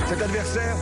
Cet adversaire,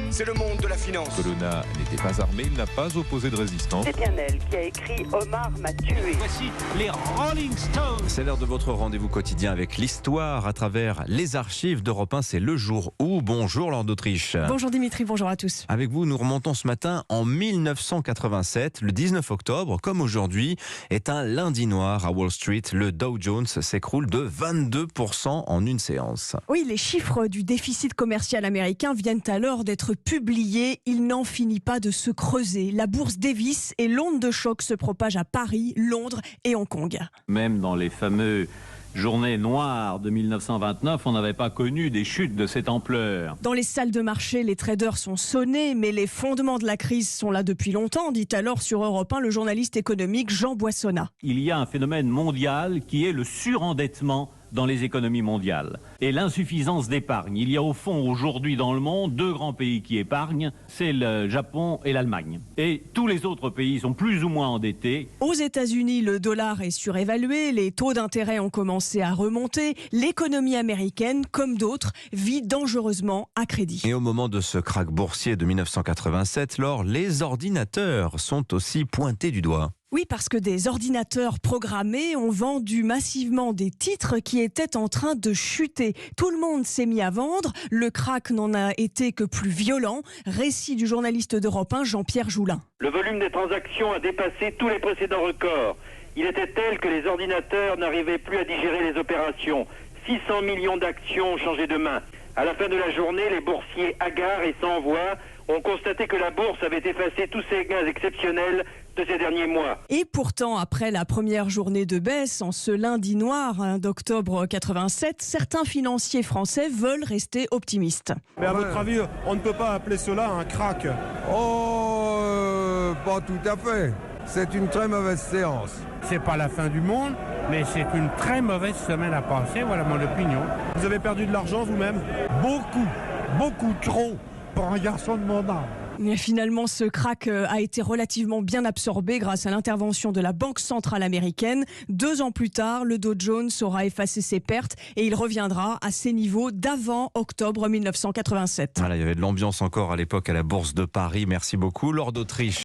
c'est le monde de la finance. Colonna n'était pas armé, il n'a pas opposé de résistance. C'est bien elle qui a écrit « Omar m'a tué ». Voici les Rolling Stones. C'est l'heure de votre rendez-vous quotidien avec l'histoire à travers les archives d'Europe 1. C'est le jour où. Bonjour Laure d'Autriche. Bonjour Dimitri, bonjour à tous. Avec vous, nous remontons ce matin en 1987. Le 19 octobre, comme aujourd'hui, est un lundi noir à Wall Street. Le Dow Jones s'écroule de 22% en une séance. Oui, les chiffres du déficit commercial américain viennent alors d'être publiés. Il n'en finit pas de se creuser. La bourse dévisse et l'onde de choc se propage à Paris, Londres et Hong Kong. Même dans les fameux journées noires de 1929, on n'avait pas connu des chutes de cette ampleur. Dans les salles de marché, les traders sont sonnés, mais les fondements de la crise sont là depuis longtemps, dit alors sur Europe 1 le journaliste économique Jean Boissonnat. Il y a un phénomène mondial qui est le surendettement dans les économies mondiales et l'insuffisance d'épargne. Il y a au fond aujourd'hui dans le monde deux grands pays qui épargnent, c'est le Japon et l'Allemagne. Et tous les autres pays sont plus ou moins endettés. Aux États-Unis, le dollar est surévalué, les taux d'intérêt ont commencé à remonter. L'économie américaine, comme d'autres, vit dangereusement à crédit. Et au moment de ce krach boursier de 1987, Laure, les ordinateurs sont aussi pointés du doigt. Oui, parce que des ordinateurs programmés ont vendu massivement des titres qui étaient en train de chuter. Tout le monde s'est mis à vendre. Le krach n'en a été que plus violent. Récit du journaliste d'Europe 1, Jean-Pierre Joulin. Le volume des transactions a dépassé tous les précédents records. Il était tel que les ordinateurs n'arrivaient plus à digérer les opérations. 600 millions d'actions ont changé de main. À la fin de la journée, les boursiers hagards et sans voix ont constaté que la bourse avait effacé tous ces gains exceptionnels de ces derniers mois. Et pourtant, après la première journée de baisse, en ce lundi noir d'octobre 87, certains financiers français veulent rester optimistes. Mais à votre avis, on ne peut pas appeler cela un krach? Pas tout à fait. C'est une très mauvaise séance. C'est pas la fin du monde, mais c'est une très mauvaise semaine à passer, voilà mon opinion. Vous avez perdu de l'argent vous-même? Beaucoup trop pour un garçon de mon âge. Et finalement, ce krach a été relativement bien absorbé grâce à l'intervention de la Banque centrale américaine. 2 ans plus tard, le Dow Jones aura effacé ses pertes et il reviendra à ses niveaux d'avant octobre 1987. Voilà, il y avait de l'ambiance encore à l'époque à la Bourse de Paris. Merci beaucoup, Laure d'Autriche.